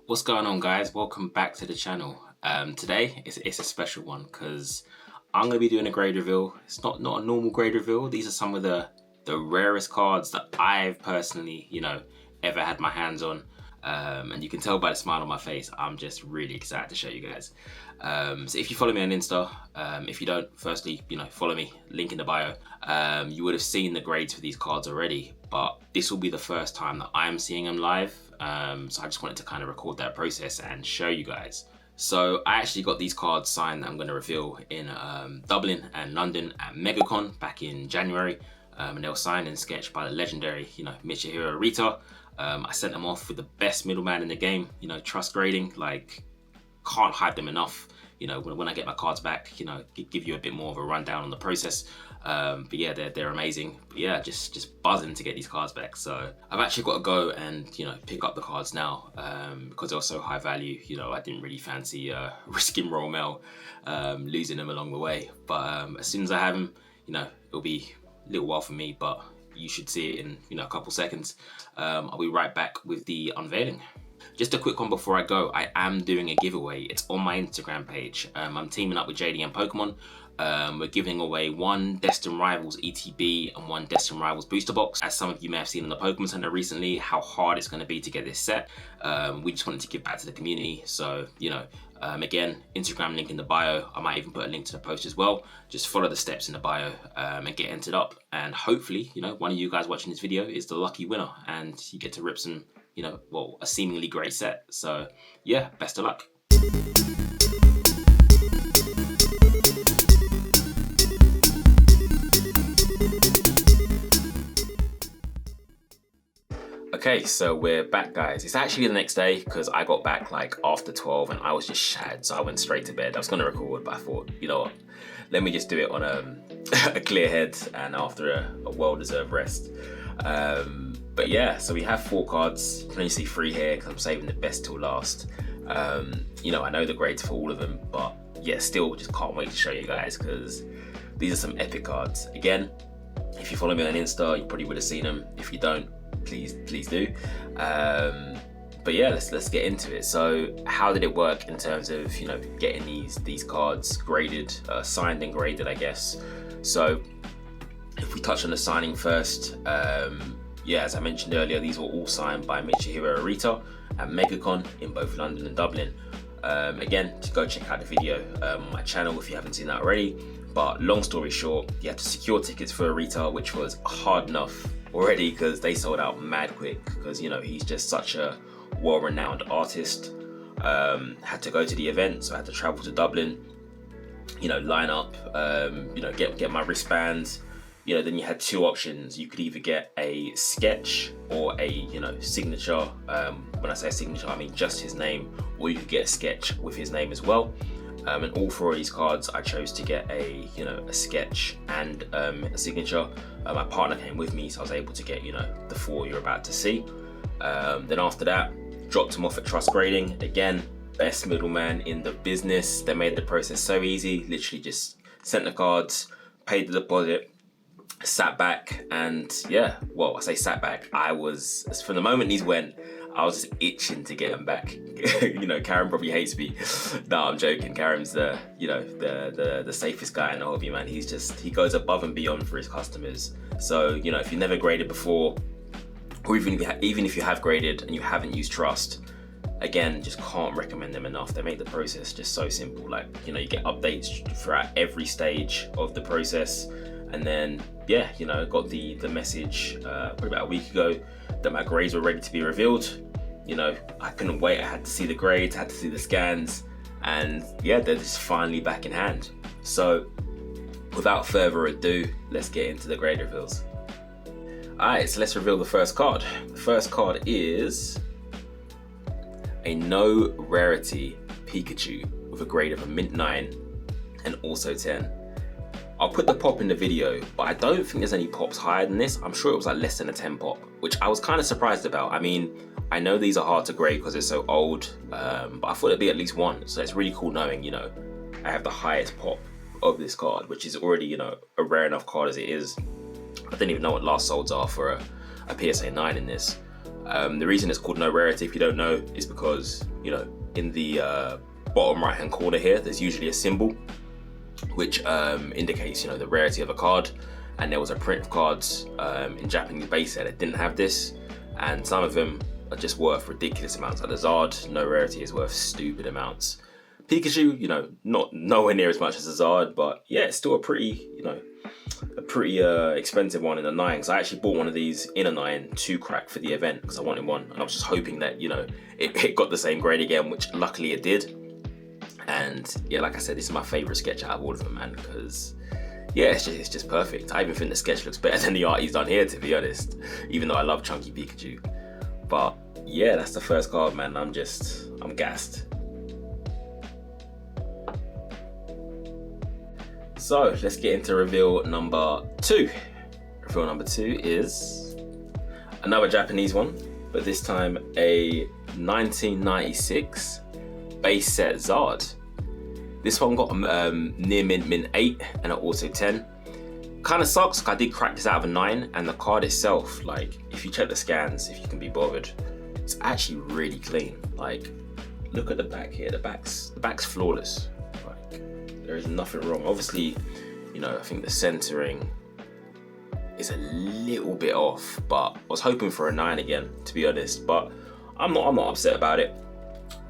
What's going on, guys? Welcome back to the channel. Today it's a special one because I'm going to be doing a grade reveal. It's not a normal grade reveal. These are some of the rarest cards that I've personally, ever had my hands on. And you can tell by the smile on my face, I'm just really excited to show you guys. So if you follow me on Insta, if you don't, firstly, follow me, link in the bio. You would have seen the grades for these cards already, but this will be the first time that I'm seeing them live. So I just wanted to kind of record that process and show you guys. So I actually got these cards signed that I'm going to reveal in Dublin and London at MegaCon back in January. And they were signed and sketched by the legendary, Mitsuhiro Arita. I sent them off with the best middleman in the game, trust grading, like can't hype them enough. When I get my cards back, give you a bit more of a rundown on the process. But yeah, they're amazing. But yeah, just buzzing to get these cards back. So I've actually got to go and pick up the cards now because they're so high value. I didn't really fancy risking Royal Mail, losing them along the way. But as soon as I have them, it'll be a little while for me, but you should see it in a couple seconds. I'll be right back with the unveiling. Just a quick one before I go, I am doing a giveaway. It's on my Instagram page. I'm teaming up with JDM Pokémon. We're giving away one Destined Rivals ETB and one Destined Rivals booster box. As some of you may have seen on the Pokemon Center recently, how hard it's going to be to get this set. We just wanted to give back to the community. So, again, Instagram link in the bio. I might even put a link to the post as well. Just follow the steps in the bio and get entered up. And hopefully, one of you guys watching this video is the lucky winner and you get to rip some, a seemingly great set. So yeah, best of luck. Okay, so we're back, guys. It's actually the next day because I got back like after 12 and I was just shattered, so I went straight to bed. I was going to record, but I thought, you know what, let me just do it on a clear head and after a well-deserved rest. But yeah, so we have 4 cards. You can only see 3 here because I'm saving the best till last. I know the grades for all of them, but yeah, still just can't wait to show you guys because these are some epic cards. Again, if you follow me on Insta, you probably would have seen them. If you don't, please do. But yeah, let's get into it. So how did it work in terms of getting these cards graded, signed and graded, I guess. So if we touch on the signing first, yeah, as I mentioned earlier, these were all signed by Mitsuhiro Arita at MegaCon in both London and Dublin. Again, to go check out the video on my channel if you haven't seen that already. But long story short, you had to secure tickets for Arita, which was hard enough already because they sold out mad quick because he's just such a well-renowned artist. Had to go to the event, so I had to travel to Dublin, line up, get my wristbands. Then you had 2 options. You could either get a sketch or a signature. When I say signature, I mean just his name, or you could get a sketch with his name as well. And all 4 of these cards, I chose to get a sketch and a signature. My partner came with me, so I was able to get the 4 you're about to see. Then after that, dropped them off at Trust Grading. Again, best middleman in the business. They made the process so easy. Literally just sent the cards, paid the deposit, sat back, and yeah, well, I say sat back. I was, from the moment these went, I was just itching to get them back. Karen probably hates me. No, I'm joking. Karen's the safest guy in the hobby, man. He goes above and beyond for his customers. So, if you've never graded before, or even if you have graded and you haven't used Trust, again, just can't recommend them enough. They make the process just so simple. Like, you get updates throughout every stage of the process. And then, yeah, got the message probably about a week ago that my grades were ready to be revealed. I couldn't wait. I had to see the grades, I had to see the scans, and yeah, they're just finally back in hand. So without further ado, let's get into the grade reveals. Alright, so let's reveal the first card. The first card is a no Rarity Pikachu with a grade of a mint 9 and also 10. I'll put the pop in the video, but I don't think there's any pops higher than this. I'm sure it was like less than a 10 pop, which I was kind of surprised about. I mean, I know these are hard to grade because they're so old, but I thought it'd be at least 1. So it's really cool knowing, I have the highest pop of this card, which is already, a rare enough card as it is. I didn't even know what last solds are for a PSA 9 in this. The reason it's called no rarity, if you don't know, is because, you know, in the bottom right hand corner here, there's usually a symbol which indicates, you know, the rarity of a card. And there was a print of cards in Japanese base set that didn't have this, and some of them are just worth ridiculous amounts. Like the Zard, no rarity, is worth stupid amounts. Pikachu, you know, not nowhere near as much as a Zard, but yeah, it's still a pretty, you know, a pretty expensive one in a 9. So I actually bought one of these in a 9 to crack for the event because I wanted one, and I was just hoping that, you know, it got the same grade again, which luckily it did. And yeah, like I said, this is my favorite sketch out of all of them, man, because yeah, it's just perfect. I even think the sketch looks better than the art he's done here, to be honest, even though I love Chunky Pikachu. But yeah, that's the first card, man. I'm gassed. So let's get into reveal number 2. Reveal number 2 is another Japanese one, but this time a 1996 Base Set Charizard. This one got near mint 8 and an auto 10. Kind of sucks, I did crack this out of a 9, and the card itself, like, if you check the scans, if you can be bothered, it's actually really clean. Like, look at the back here, the back's flawless. Like, there is nothing wrong. Obviously, you know, I think the centering is a little bit off, but I was hoping for a 9 again, to be honest, but I'm not upset about it.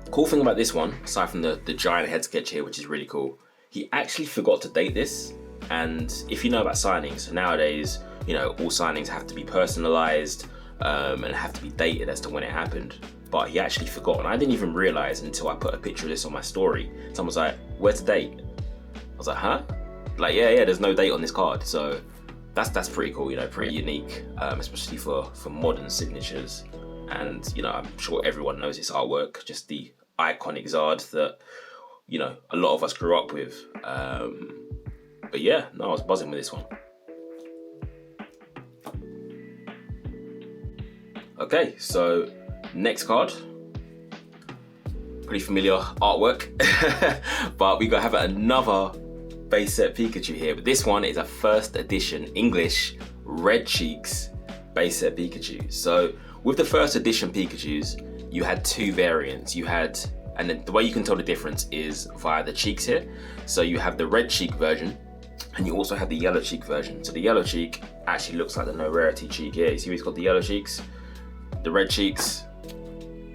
Cool thing about this one, aside from the giant head sketch here, which is really cool, he actually forgot to date this. And if you know about signings, nowadays, you know, all signings have to be personalized and have to be dated as to when it happened. But he actually forgot, and I didn't even realize until I put a picture of this on my story. Someone was like, "Where's the date?" I was like, "Huh?" Like, yeah, there's no date on this card. So that's pretty cool, you know, pretty unique, especially for modern signatures. And, you know, I'm sure everyone knows this artwork, just the iconic Zard that, you know, a lot of us grew up with. But yeah, no, I was buzzing with this one. Okay, so next card. Pretty familiar artwork, but we gotta have another Base Set Pikachu here. But this one is a first edition English Red Cheeks Base Set Pikachu. So with the first edition Pikachus, you had 2 variants. You had, and then the way you can tell the difference is via the cheeks here. So you have the red cheek version, and you also have the yellow cheek version. So the yellow cheek actually looks like the no rarity cheek here. You see he's got the yellow cheeks, the red cheeks.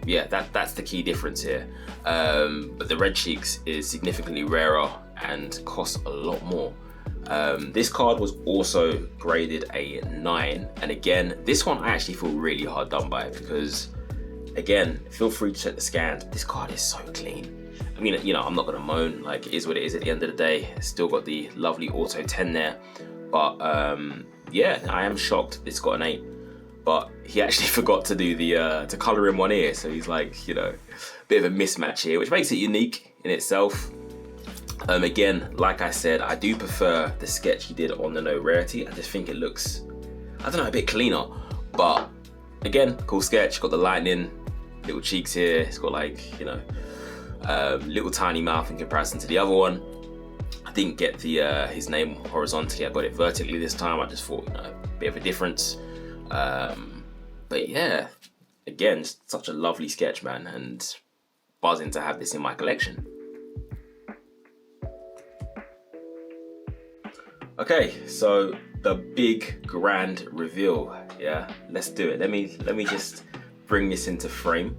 Yeah, that's the key difference here. But the red cheeks is significantly rarer and costs a lot more. This card was also graded a 9, and again, this one I actually feel really hard done by, because again, feel free to check the scans. This card is so clean. I mean, you know, I'm not gonna moan, like, it is what it is at the end of the day. It's still got the lovely auto 10 there, but yeah, I am shocked it's got an 8. But he actually forgot to do the to color in one ear, so he's like, you know, a bit of a mismatch here, which makes it unique in itself. Again, like I said, I do prefer the sketch he did on the no rarity. I just think it looks, I don't know, a bit cleaner. But again, cool sketch. Got the lightning, little cheeks here. It's got, like, you know, little tiny mouth in comparison to the other one. I didn't get the his name horizontally. I got it vertically this time. I just thought, you know, a bit of a difference. But yeah, again, such a lovely sketch, man, and buzzing to have this in my collection. Okay, so the big grand reveal. Yeah, let's do it. Let me just bring this into frame.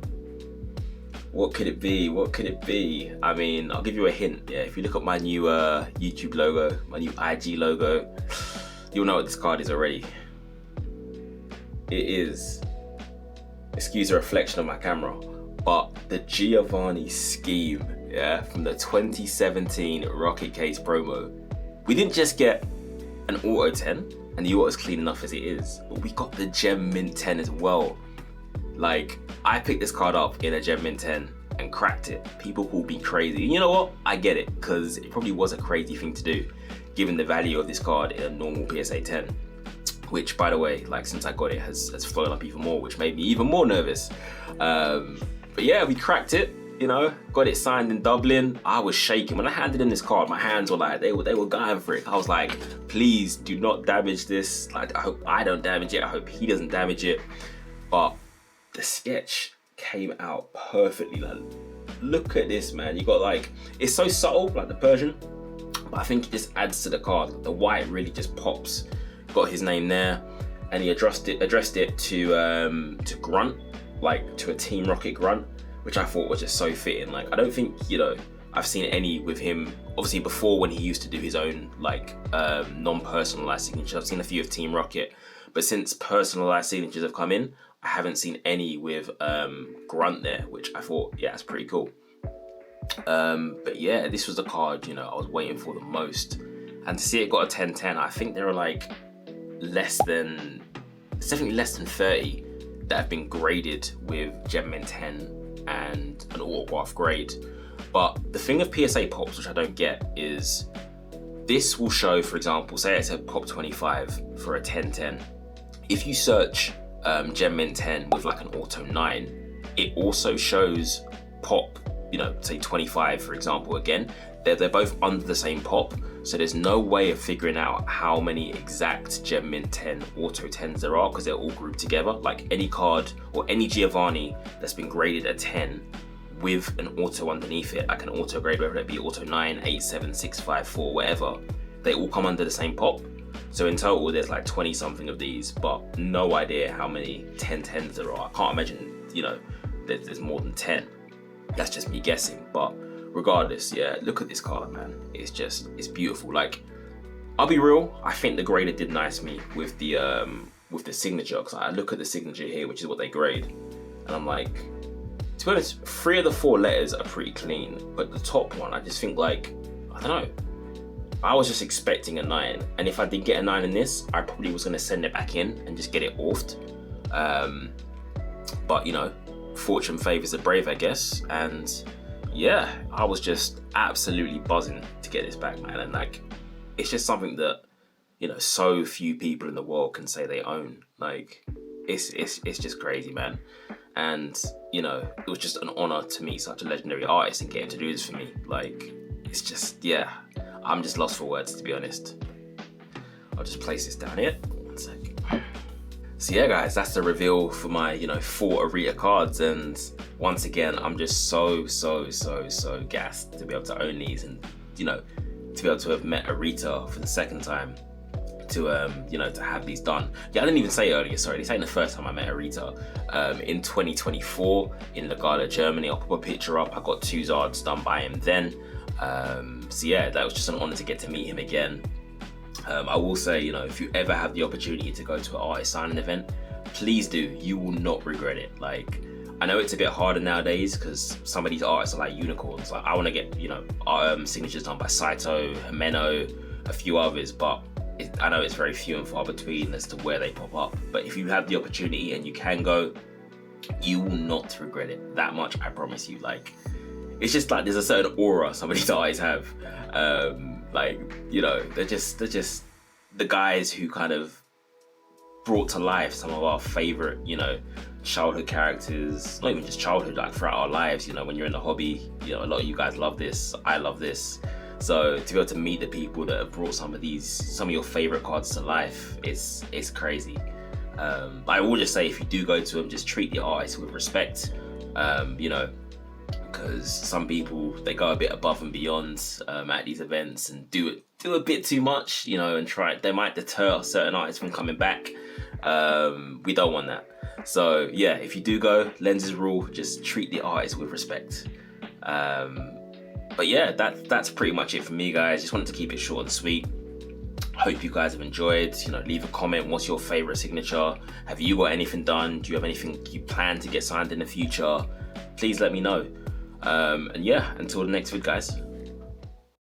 What could it be? What could it be? I mean, I'll give you a hint. Yeah, if you look at my new YouTube logo, my new IG logo, you'll know what this card is already. It is, excuse the reflection of my camera, but the Giovanni scheme, yeah, from the 2017 Rocket Case promo. We didn't just get an auto 10, and the auto is clean enough as it is, but we got the Gem Mint 10 as well. Like, I picked this card up in a Gem Mint 10 and cracked it. People called me crazy. And you know what? I get it, because it probably was a crazy thing to do, given the value of this card in a normal PSA 10. Which, by the way, like, since I got it, has flown up even more, which made me even more nervous. But yeah, we cracked it. You know, got it signed in Dublin. I was shaking when I handed in this card. My hands were like, they were going for it. I was like, please do not damage this. Like, I hope I don't damage it. I hope he doesn't damage it. But the sketch came out perfectly. Like, look at this, man. You got like, it's so subtle, like the Persian, but I think it just adds to the card. The white really just pops. Got his name there, and he addressed it to Grunt, like to a Team Rocket Grunt, which I thought was just so fitting. Like, I don't think, you know, I've seen any with him, obviously before when he used to do his own like non-personalized signatures. I've seen a few of Team Rocket, but since personalized signatures have come in, I haven't seen any with Grunt there, which I thought, yeah, that's pretty cool. But yeah, this was the card, you know, I was waiting for the most. And to see it got a 10-10, I think there are like it's definitely less than 30 that have been graded with Gem Mint 10 and an autograph grade. But the thing of PSA pops, which I don't get, is this will show, for example, say it's a pop 25 for a 10-10. If you search Gem Mint 10 with like an auto 9, it also shows pop, you know, say 25, for example, again. They're both under the same pop, so there's no way of figuring out how many exact Gem Mint 10 auto 10s there are, because they're all grouped together. Like any card or any Giovanni that's been graded a 10 with an auto underneath it, like an auto grade, whether it be auto 9, 8, 7, 6, 5, 4, whatever, they all come under the same pop. So in total, there's like 20 something of these, but no idea how many 10-10s there are. I can't imagine, you know, there's more than 10. That's just me guessing, but regardless, yeah, look at this card, man. It's beautiful. Like, I'll be real, I think the grader did nice me with the signature, because I look at the signature here, which is what they grade, and I'm like, to be honest, 3 of the 4 letters are pretty clean, but the top one, I just think, like, I don't know, I was just expecting a 9, and if I did get a 9 in this, I probably was going to send it back in and just get it offed. But, you know, fortune favors the brave, I guess, and yeah, I was just absolutely buzzing to get this back, man. And like, it's just something that, you know, so few people in the world can say they own. Like, it's just crazy, man. And, you know, it was just an honor to meet such a legendary artist and get him to do this for me. Like, it's just, yeah, I'm just lost for words, to be honest. I'll just place this down here. 1 sec. So yeah, guys, that's the reveal for my, you know, 4 Arita cards. And once again, I'm just so gassed to be able to own these, and, you know, to be able to have met Arita for the second time, to you know, to have these done. Yeah, I didn't even say earlier, sorry, this ain't the first time I met Arita. In 2024 in Lugano, Germany. I'll put a picture up. I got 2 Zards done by him then. So yeah, that was just an honor to get to meet him again. I will say, you know, if you ever have the opportunity to go to an artist signing event, please do. You will not regret it. Like, I know it's a bit harder nowadays because some of these artists are like unicorns. Like, I want to get, you know, signatures done by Saito, Himeno, a few others, but I know it's very few and far between as to where they pop up. But if you have the opportunity and you can go, you will not regret it. That much I promise you. Like, it's just like there's a certain aura some of these artists have. Like, you know, they're just the guys who kind of brought to life some of our favorite, you know, childhood characters. Not even just childhood, like throughout our lives. You know, when you're in the hobby, you know, a lot of you guys love this. I love this. So to be able to meet the people that have brought some of your favorite cards to life, it's crazy. I will just say, if you do go to them, just treat the artists with respect. You know, because some people, they go a bit above and beyond at these events and do a bit too much, you know, and they might deter certain artists from coming back. We don't want that. So yeah, if you do go, lenses rule, just treat the artist with respect. But yeah, that's pretty much it for me, guys. Just wanted to keep it short and sweet. Hope you guys have enjoyed. You know, leave a comment. What's your favorite signature? Have you got anything done? Do you have anything you plan to get signed in the future? Please let me know. And yeah, until the next vid, guys.